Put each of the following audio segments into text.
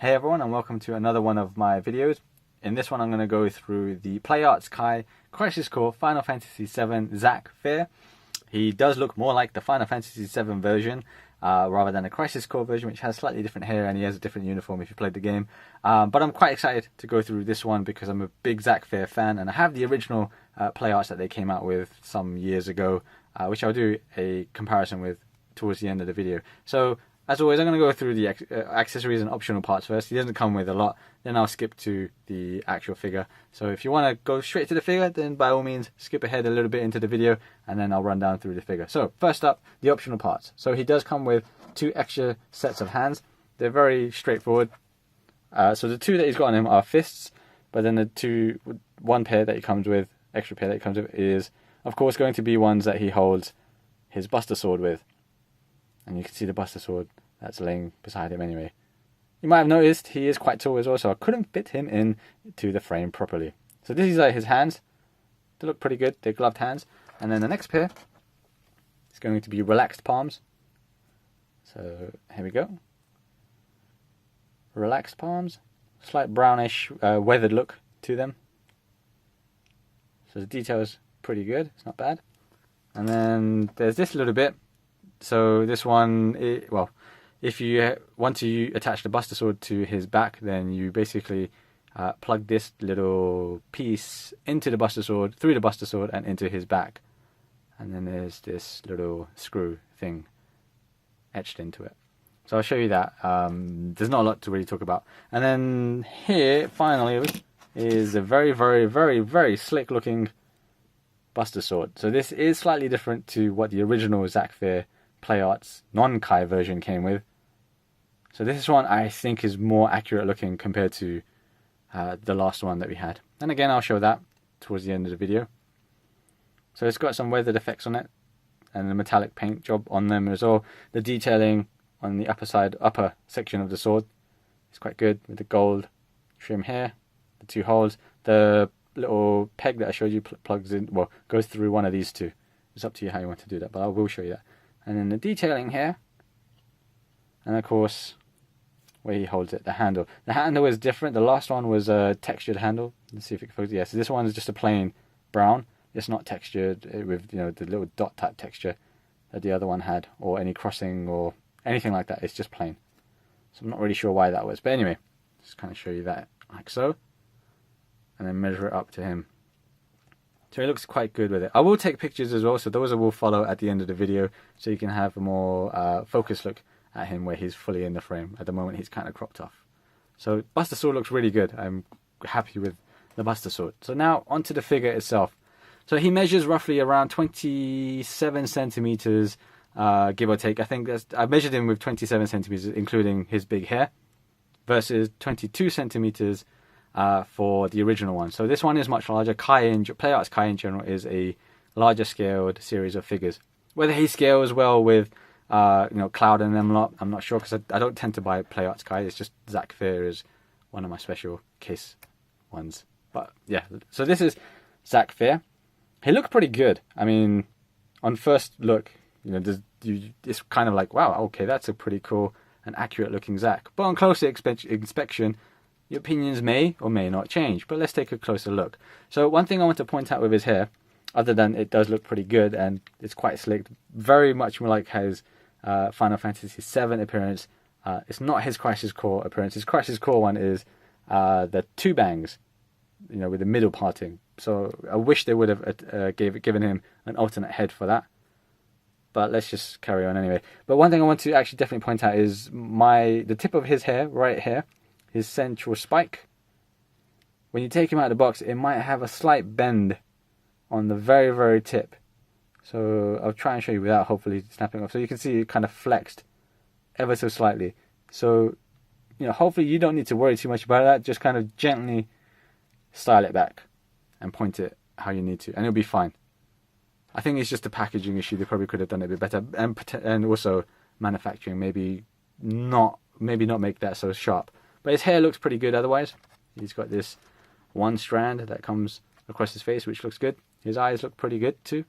Hey everyone, and welcome to another one of my videos. In this one I'm going to go through the PlayArts Kai Crisis Core Final Fantasy VII Zack Fair. He does look more like the Final Fantasy VII version rather than a Crisis Core version, which has slightly different hair and he has a different uniform if you played the game. But I'm quite excited to go through this one because I'm a big Zack Fair fan, and I have the original PlayArts that they came out with some years ago, which I'll do a comparison with towards the end of the video. So as always, I'm going to go through the accessories and optional parts first. He doesn't come with a lot. Then I'll skip to the actual figure. So if you want to go straight to the figure, then by all means, skip ahead a little bit into the video, and then I'll run down through the figure. So first up, the optional parts. So he does come with 2 extra sets of hands. They're very straightforward. So the 2 that he's got on him are fists, but then the one pair that he comes with, extra pair that he comes with, is of course going to be ones that he holds his Buster Sword with. And you can see the Buster Sword that's laying beside him anyway. You might have noticed he is quite tall as well, so I couldn't fit him into the frame properly. So this is like his hands. They look pretty good. They're gloved hands. And then the next pair is going to be relaxed palms. So here we go. Relaxed palms. Slight brownish weathered look to them. So the detail is pretty good. It's not bad. And then there's this little bit. So this one, if you want to attach the Buster Sword to his back, then you basically plug this little piece into the Buster Sword, through the Buster Sword, and into his back. And then there's this little screw thing etched into it. So I'll show you that. There's not a lot to really talk about. And then here, finally, is a very, very, very, very slick looking Buster Sword. So this is slightly different to what the original Zack Fair PlayArts non-Kai version came with. So this one I think is more accurate looking compared to the last one that we had. And again, I'll show that towards the end of the video. So it's got some weathered effects on it and a metallic paint job on them as well. The detailing on the upper section of the sword is quite good with the gold trim here, the 2 holes. The little peg that I showed you plugs in, well, goes through one of these 2. It's up to you how you want to do that, but I will show you that. And then the detailing here, and of course where he holds it, the handle. The handle is different. The last one was a textured handle. Let's see if it can focus. Yes, this one is just a plain brown. It's not textured with the little dot type texture that the other one had, or any crossing or anything like that. It's just plain. So I'm not really sure why that was, but anyway, just kind of show you that like so, and then measure it up to him. So he looks quite good with it. I will take pictures as well, so those will follow at the end of the video, so you can have a more focused look at him where he's fully in the frame. At the moment he's kind of cropped off. So Buster Sword looks really good. I'm happy with the Buster Sword. So now onto the figure itself. So he measures roughly around 27 centimeters, give or take. I think I measured him with 27 centimeters, including his big hair, versus 22 centimeters for the original one. So this one is much larger. PlayArts Kai in general is a larger scaled series of figures. Whether he scales well with Cloud and them lot, I'm not sure, because I don't tend to buy PlayArts Kai. It's just Zack Fair is one of my special case ones. But yeah, so this is Zack Fair. He looks pretty good. I mean, on first look, it's kind of like, wow, okay, that's a pretty cool and accurate looking Zack. But on closer inspection, your opinions may or may not change, but let's take a closer look. So one thing I want to point out with his hair, other than it does look pretty good and it's quite slick, very much more like his Final Fantasy VII appearance. It's not his Crisis Core appearance. His Crisis Core one is the 2 bangs, with the middle parting. So I wish they would have given him an alternate head for that. But let's just carry on anyway. But one thing I want to actually definitely point out is the tip of his hair, right here, his central spike. When you take him out of the box, it might have a slight bend on the very, very tip. So I'll try and show you without hopefully snapping off. So you can see it kind of flexed ever so slightly. So, hopefully you don't need to worry too much about that. Just kind of gently style it back and point it how you need to, and it'll be fine. I think it's just a packaging issue. They probably could have done it a bit better, and also manufacturing. Maybe not make that so sharp. But his hair looks pretty good otherwise. He's got this one strand that comes across his face, which looks good. His eyes look pretty good too.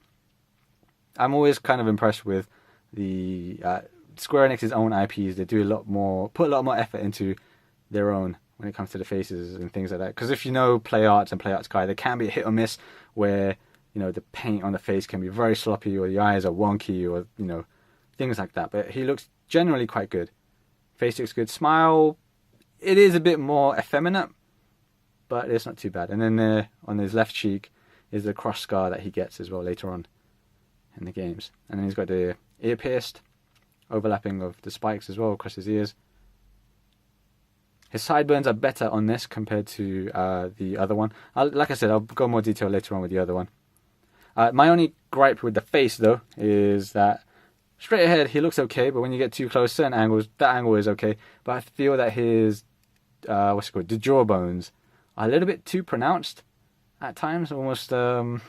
I'm always kind of impressed with the Square Enix's own IPs. They do put a lot more effort into their own when it comes to the faces and things like that. Because if you know Play Arts and Play Arts Kai, they can be hit or miss where, you know, the paint on the face can be very sloppy, or the eyes are wonky, or, you know, things like that. But he looks generally quite good. Face looks good. Smile, it is a bit more effeminate, but it's not too bad. And then there on his left cheek is the cross scar that he gets as well later on in the games. And then he's got the ear pierced, overlapping of the spikes as well across his ears. His sideburns are better on this compared to the other one. Like I said, I'll go more detail later on with the other one. My only gripe with the face, though, is that straight ahead he looks okay, but when you get too close, certain angles, that angle is okay. But I feel that his, the jawbones are a little bit too pronounced at times, almost, I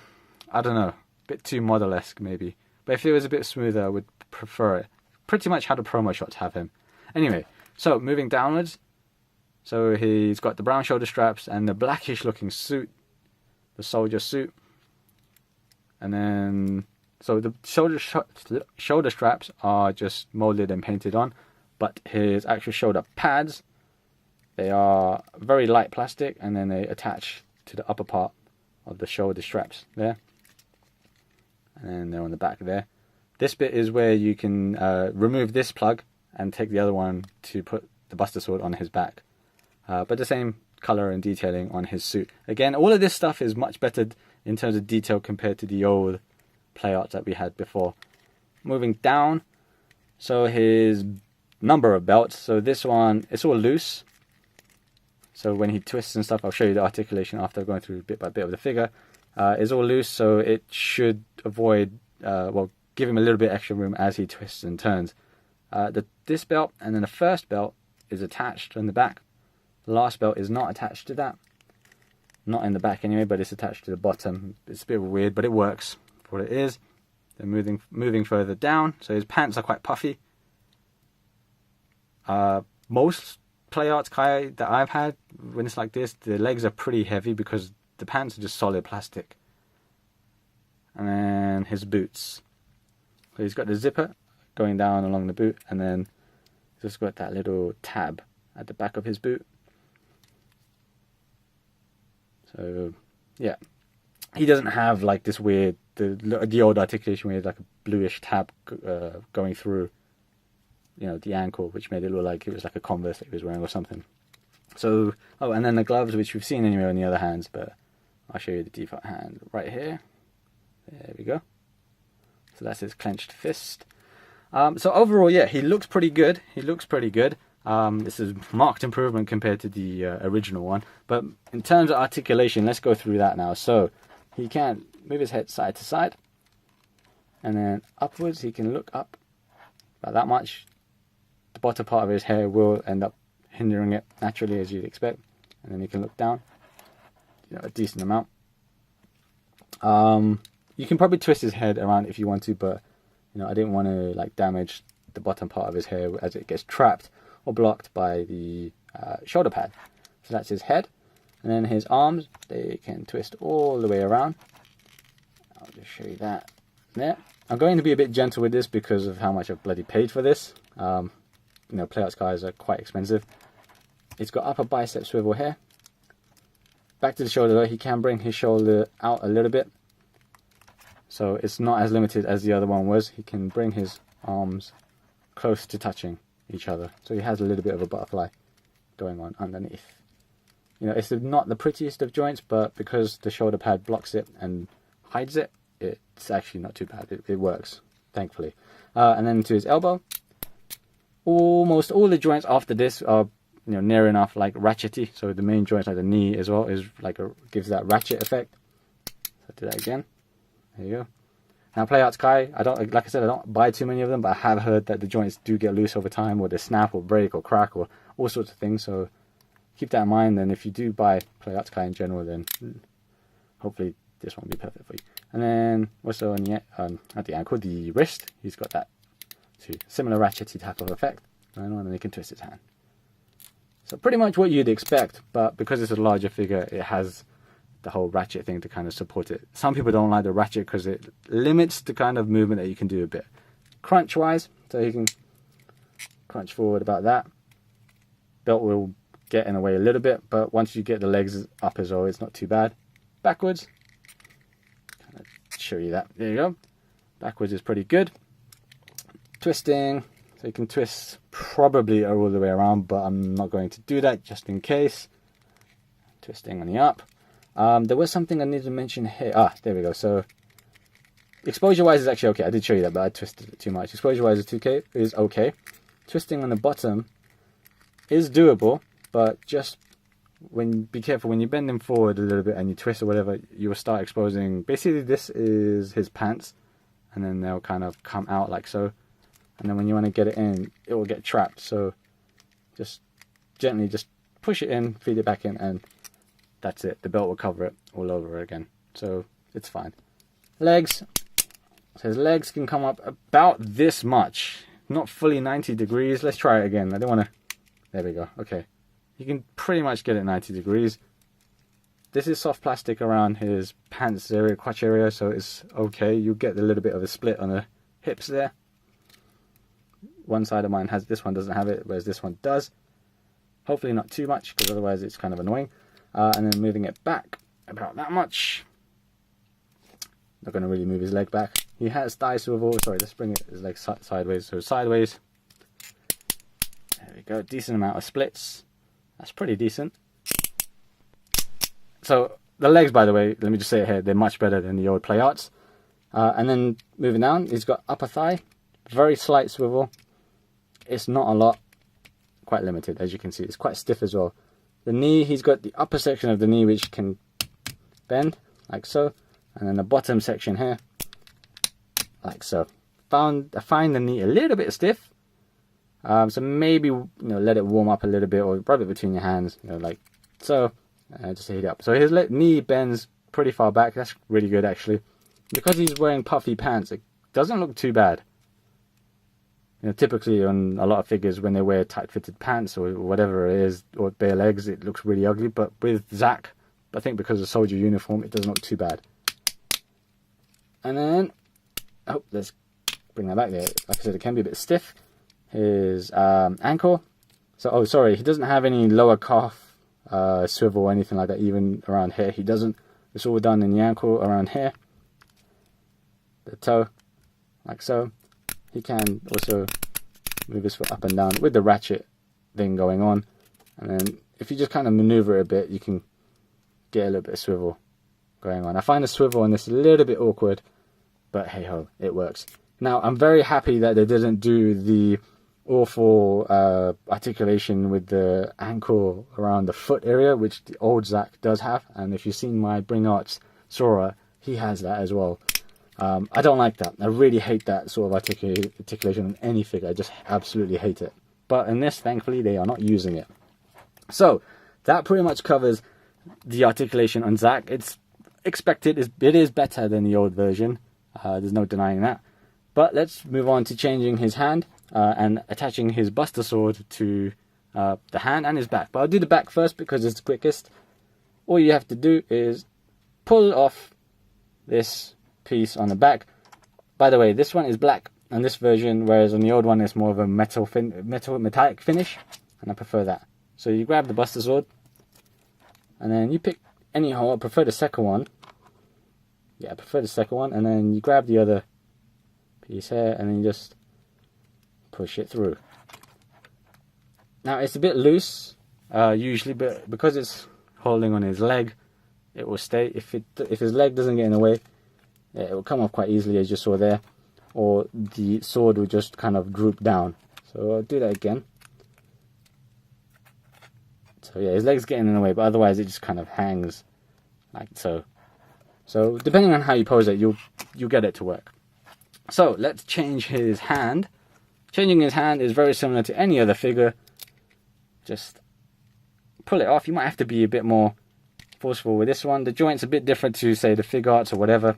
don't know, a bit too model-esque maybe. But if it was a bit smoother, I would prefer it. Pretty much how the promo shots have him. Anyway, so moving downwards. So he's got the brown shoulder straps and the blackish looking suit, the soldier suit. And then, so the shoulder straps are just molded and painted on, but his actual shoulder pads, they are very light plastic, and then they attach to the upper part of the shoulder straps there. And then they're on the back there. This bit is where you can remove this plug and take the other one to put the Buster Sword on his back. But the same color and detailing on his suit. Again, all of this stuff is much better in terms of detail compared to the old Play Arts that we had before. Moving down, so his number of belts. So this one, it's all loose. So when he twists and stuff, I'll show you the articulation after going through bit by bit of the figure. It's all loose, so it should avoid, give him a little bit extra room as he twists and turns. This belt and then the first belt is attached on the back. The last belt is not attached to that. Not in the back anyway, but it's attached to the bottom. It's a bit weird, but it works for what it is. Then moving further down, so his pants are quite puffy. Most Play Arts Kai that I've had, when it's like this, the legs are pretty heavy because the pants are just solid plastic. And then his boots. So he's got the zipper going down along the boot, and then he's just got that little tab at the back of his boot. So, yeah, he doesn't have like this weird, the old articulation where he had like a bluish tab going through, you know, the ankle, which made it look like it was like a Converse that he was wearing or something. So, oh, and then the gloves, which we've seen anyway on the other hands, but I'll show you the default hand right here. There we go. So that's his clenched fist. So overall, yeah, he looks pretty good. This is marked improvement compared to the original one. But in terms of articulation, let's go through that now. So he can move his head side to side. And then upwards, he can look up about that much. The bottom part of his hair will end up hindering it naturally, as you'd expect. And then he can look down, you know, a decent amount. You can probably twist his head around if you want to, but you know, I didn't want to like damage the bottom part of his hair as it gets trapped or blocked by the shoulder pad. So that's his head. And then his arms, they can twist all the way around. I'll just show you that there. I'm going to be a bit gentle with this because of how much I've bloody paid for this. You know, Play Arts guys are quite expensive. It's got upper bicep swivel here. Back to the shoulder though, he can bring his shoulder out a little bit. So it's not as limited as the other one was. He can bring his arms close to touching each other. So he has a little bit of a butterfly going on underneath. You know, it's not the prettiest of joints, but because the shoulder pad blocks it and hides it, it's actually not too bad. It works, thankfully. And then to his elbow. Almost all the joints after this are, you know, near enough like ratchety. So the main joint, like the knee as well, is like gives that ratchet effect. So do that again. There you go. Now Play Arts Kai, I don't buy too many of them, but I have heard that the joints do get loose over time, or they snap or break or crack or all sorts of things. So keep that in mind. And if you do buy Play Arts Kai in general, then hopefully this won't be perfect for you. And then also on the at the ankle, the wrist, he's got that too, similar ratchety type of effect. And then he can twist his hand. So pretty much what you'd expect, but because it's a larger figure, it has the whole ratchet thing to kind of support it. Some people don't like the ratchet because it limits the kind of movement that you can do a bit. Crunch wise, so you can crunch forward about that. Belt will get in the way a little bit, but once you get the legs up as well, it's not too bad. Backwards, kind of show you that. There you go. Backwards is pretty good. Twisting, so you can twist probably all the way around, but I'm not going to do that just in case. Twisting on the up. There was something I needed to mention here. There we go. So exposure wise is actually okay. I did show you that, but I twisted it too much. Exposure wise is okay. Twisting on the bottom is doable, but just be careful when you bend them forward a little bit and you twist or whatever, you will start exposing. Basically, this is his pants, and then they'll kind of come out like so. And then when you want to get it in, it will get trapped. So just gently just push it in, feed it back in, and that's it. The belt will cover it all over again. So it's fine. Legs. So his legs can come up about this much. Not fully 90 degrees. Let's try it again. I don't want to... There we go. Okay. You can pretty much get it 90 degrees. This is soft plastic around his pants area, crotch area, so it's okay. You get a little bit of a split on the hips there. One side of mine has, this one doesn't have it, whereas this one does. Hopefully not too much, because otherwise it's kind of annoying. And then moving it back about that much. Not going to really move his leg back. He has thigh swivel. Sorry, let's bring his leg sideways. So sideways. There we go. Decent amount of splits. That's pretty decent. So the legs, by the way, let me just say it here, they're much better than the old Play Arts. And then moving down, he's got upper thigh. Very slight swivel. It's not a lot. Quite limited, as you can see. It's quite stiff as well. The knee, he's got the upper section of the knee which can bend, like so. And then the bottom section here, like so. I find the knee a little bit stiff. So maybe, let it warm up a little bit, or rub it between your hands, like so. Just heat it up. So his knee bends pretty far back. That's really good, actually. Because he's wearing puffy pants, it doesn't look too bad. Typically on a lot of figures, when they wear tight-fitted pants or whatever it is, or bare legs, it looks really ugly. But with Zack, I think because of the soldier uniform, it doesn't look too bad. And then, let's bring that back there. Like I said, it can be a bit stiff. His ankle. So, sorry, he doesn't have any lower calf swivel or anything like that, even around here. He doesn't. It's all done in the ankle around here. The toe, like so. He can also move his foot up and down with the ratchet thing going on. And then if you just kind of maneuver it a bit, you can get a little bit of swivel going on. I find the swivel on this a little bit awkward, but hey ho, it works. Now, I'm very happy that they didn't do the awful articulation with the ankle around the foot area, which the old Zack does have. And if you've seen my Bring Arts Sora, he has that as well. I don't like that. I really hate that sort of articulation on any figure. I just absolutely hate it. But in this, thankfully, they are not using it. So, that pretty much covers the articulation on Zack. It's expected. It is better than the old version. There's no denying that. But let's move on to changing his hand and attaching his Buster Sword to the hand and his back. But I'll do the back first because it's the quickest. All you have to do is pull off this piece on the back. By the way, this one is black on this version, whereas on the old one it's more of a metallic finish, and I prefer that. So you grab the Buster Sword, and then you pick any hole. I prefer the second one. Yeah, I prefer the second one, and then you grab the other piece here, and then you just push it through. Now it's a bit loose, usually, but because it's holding on his leg, it will stay. If his leg doesn't get in the way, it will come off quite easily, as you saw there, or the sword will just kind of droop down. So I'll do that again. So yeah, his leg's getting in the way, but otherwise it just kind of hangs like so. So depending on how you pose it, you'll get it to work. So let's change his hand. Changing his hand is very similar to any other figure. Just pull it off. You might have to be a bit more forceful with this one. The joint's a bit different to, say, the Fig Arts or whatever.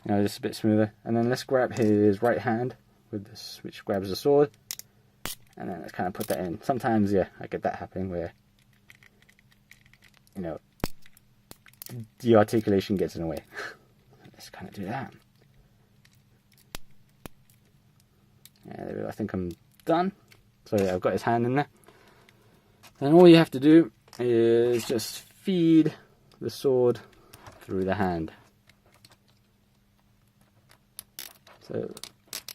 Just a bit smoother. And then let's grab his right hand with this, which grabs the sword. And then let's kind of put that in. Sometimes, yeah, I get that happening where, the articulation gets in the way. Let's kind of do that. Yeah, there we go. I think I'm done. So yeah, I've got his hand in there. And all you have to do is just feed the sword through the hand. So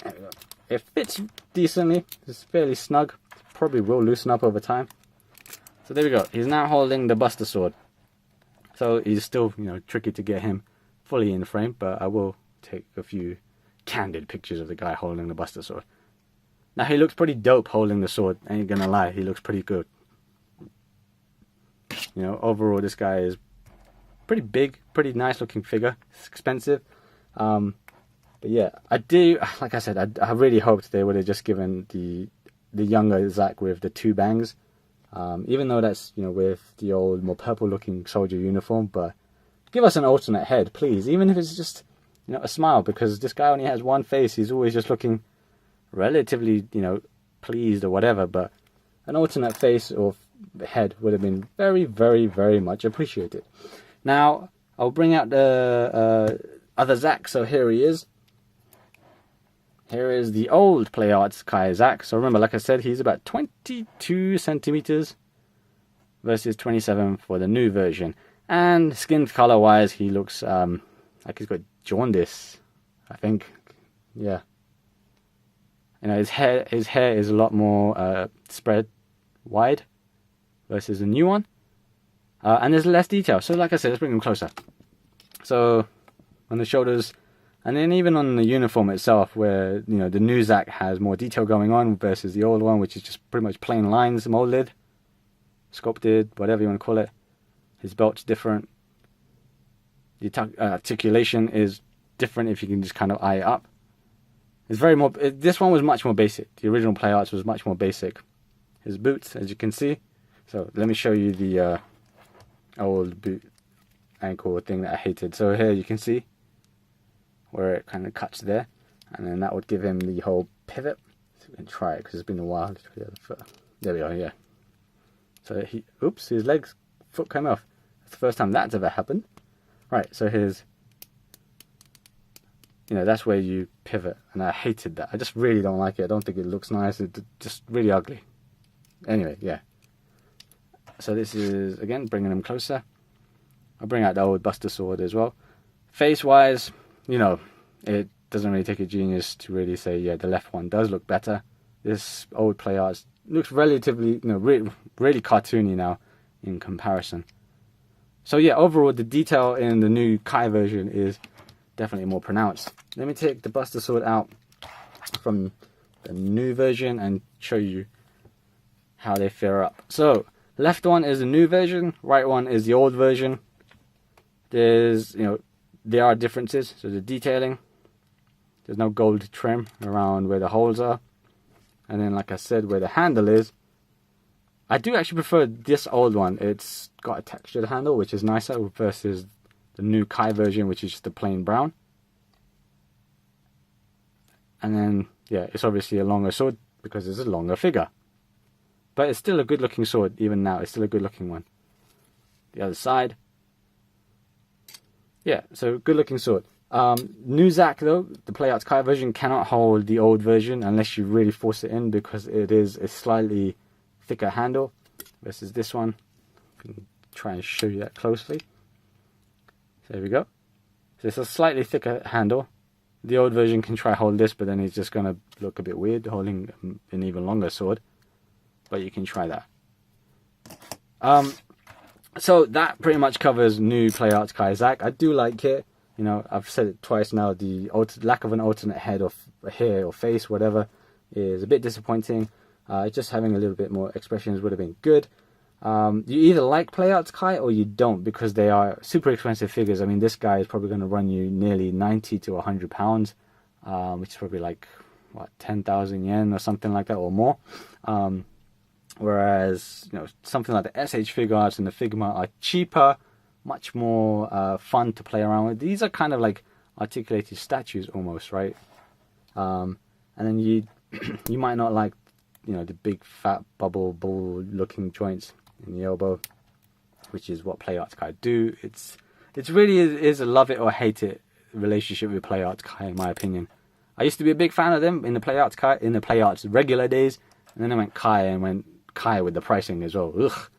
there we go. It fits decently. It's fairly snug. Probably will loosen up over time. So there we go. He's now holding the Buster Sword. So he's still, tricky to get him fully in frame, but I will take a few candid pictures of the guy holding the Buster Sword. Now he looks pretty dope holding the sword. Ain't gonna lie, he looks pretty good. Overall this guy is pretty big, pretty nice looking figure. It's expensive. But yeah, like I said, I really hoped they would have just given the younger Zack with the 2 bangs. Even though that's, with the old, more purple-looking soldier uniform. But give us an alternate head, please. Even if it's just, a smile. Because this guy only has one face. He's always just looking relatively, pleased or whatever. But an alternate face or head would have been very, very, very much appreciated. Now, I'll bring out the other Zack. So here he is. Here is the old Play Arts Kai Zack. So remember, like I said, he's about 22 centimeters versus 27 for the new version. And skin color wise, he looks like he's got jaundice, I think. Yeah. His hair is a lot more spread wide versus the new one. And there's less detail. So like I said, let's bring him closer. So on the shoulders, and then even on the uniform itself, where, the new Zack has more detail going on versus the old one, which is just pretty much plain lines, molded, sculpted, whatever you want to call it. His belt's different. The articulation is different if you can just kind of eye it up. It's this one was much more basic. The original Play Arts was much more basic. His boots, as you can see. So let me show you the old boot ankle thing that I hated. So here you can see where it kind of cuts there, and then that would give him the whole pivot. So we can try it because it's been a while. There we go. Yeah. So his foot came off. That's the first time that's ever happened. Right. So here's, that's where you pivot, and I hated that. I just really don't like it. I don't think it looks nice. It's just really ugly. Anyway, yeah. So this is again bringing him closer. I'll bring out the old Buster Sword as well. Face wise, it doesn't really take a genius to really say, yeah, the left one does look better. This old Play Arts looks relatively, really cartoony now in comparison. So yeah, overall, the detail in the new Kai version is definitely more pronounced. Let me take the Buster Sword out from the new version and show you how they fare up. So, left one is the new version, right one is the old version. There's, there are differences. So the detailing, there's no gold trim around where the holes are. And then, like I said, where the handle is, I do actually prefer this old one. It's got a textured handle, which is nicer, versus the new Kai version, which is just a plain brown. And then, yeah, it's obviously a longer sword because it's a longer figure. But it's still a good looking sword, even now. It's still a good looking one. The other side. Yeah, so good looking sword. New Zack though, the Play Arts Kai version cannot hold the old version unless you really force it in, because it is a slightly thicker handle versus this one. I can try and show you that closely. So there we go. So it's a slightly thicker handle. The old version can try hold this, but then it's just going to look a bit weird holding an even longer sword. But you can try that. So that pretty much covers new Play Arts Kai Zack. I do like it. I've said it twice now. The lack of an alternate head or hair or face, whatever, is a bit disappointing. Just having a little bit more expressions would have been good. You either like Play Arts Kai or you don't, because they are super expensive figures. I mean, this guy is probably going to run you nearly 90 to 100 pounds, which is probably like, 10,000 yen or something like that or more. Whereas, something like the SH Figure Arts and the Figma are cheaper, much more fun to play around with. These are kind of like articulated statues almost, right? And then you might not like, the big fat bubble ball looking joints in the elbow, which is what Play Arts Kai do. It's really is a love it or hate it relationship with Play Arts Kai, in my opinion. I used to be a big fan of them in the Play Arts Kai, in the Play Arts regular days, and then I went Kai and went Kai with the pricing as well. Ugh.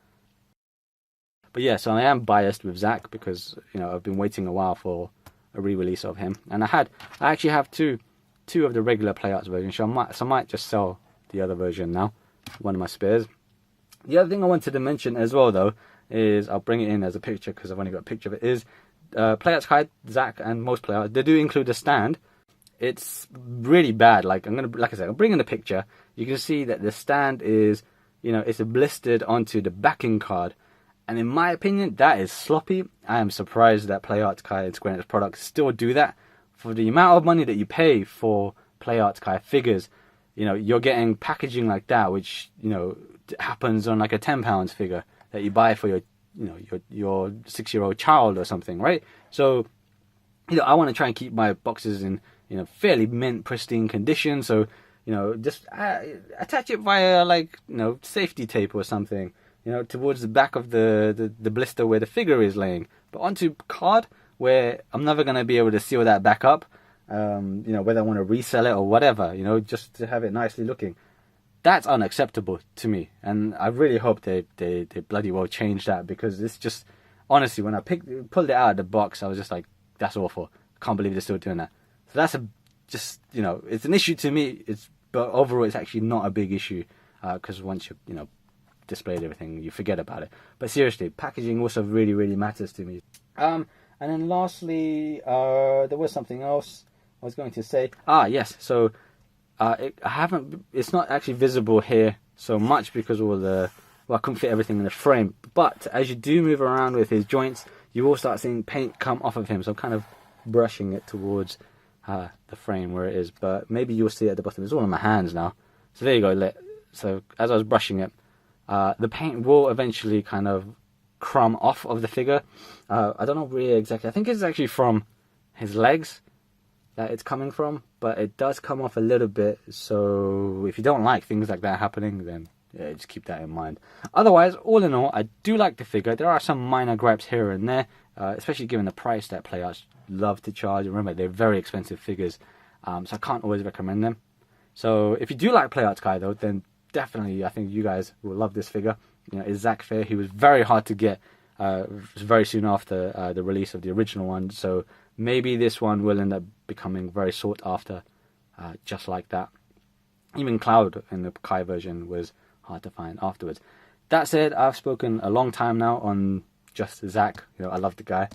But yeah, so I am biased with Zack because, you know, I've been waiting a while for a re-release of him, and I actually have two of the regular Playarts versions, so I might just sell the other version now, one of my spares. The other thing I wanted to mention as well, though, is I'll bring it in as a picture because I've only got a picture of it. Is Playarts Kai, Zack, and most Playarts, they do include a stand. It's really bad. Like I said, I'll bring in the picture. You can see that the stand is, you know, it's blistered onto the backing card. And in my opinion, that is sloppy. I am surprised that Playarts Kai and Square Enix products still do that. For the amount of money that you pay for Playarts Kai figures, you know, you're getting packaging like that, which, you know, happens on like a £10 figure that you buy for your, you know, your 6-year-old child or something, right? So, you know, I want to try and keep my boxes in, you know, fairly mint, pristine condition. So, you know, just attach it via, like, you know, safety tape or something, you know, towards the back of the blister where the figure is laying, but onto card where I'm never going to be able to seal that back up, you know, whether I want to resell it or whatever, you know, just to have it nicely looking. That's unacceptable to me, and I really hope they bloody well change that, because it's just, honestly, when I pulled it out of the box, I was just like, that's awful. I can't believe they're still doing that. So that's just, you know, it's an issue to me, but overall it's actually not a big issue, because once you know, displayed everything, you forget about it. But seriously, packaging also really, really matters to me. And then lastly, there was something else I was going to say. Yes, so it's not actually visible here so much because I couldn't fit everything in the frame. But as you do move around with his joints, you will start seeing paint come off of him. So I'm kind of brushing it towards the frame where it is. But maybe you'll see it at the bottom. It's all in my hands now. So there you go. So as I was brushing it, the paint will eventually kind of crumb off of the figure. I don't know really exactly. I think it's actually from his legs that it's coming from, but it does come off a little bit. So if you don't like things like that happening, then yeah, just keep that in mind. Otherwise, all in all, I do like the figure. There are some minor gripes here and there, especially given the price that Playarts love to charge. Remember, they're very expensive figures, so I can't always recommend them. So if you do like Playarts Kai, though, then definitely I think you guys will love this figure. You know, it's Zack Fair. He was very hard to get very soon after the release of the original one, so maybe this one will end up becoming very sought after, just like that. Even Cloud in the Kai version was hard to find afterwards. That said, I've spoken a long time now on just Zack. You know, I love the guy.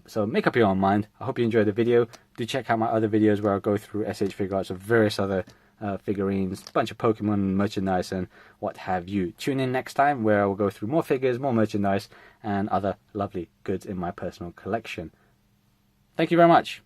So make up your own mind. I hope you enjoyed the video. Do check out my other videos where I go through SH Figuarts of various other figurines, a bunch of Pokemon merchandise and what have you. Tune in next time where I will go through more figures, more merchandise and other lovely goods in my personal collection. Thank you very much.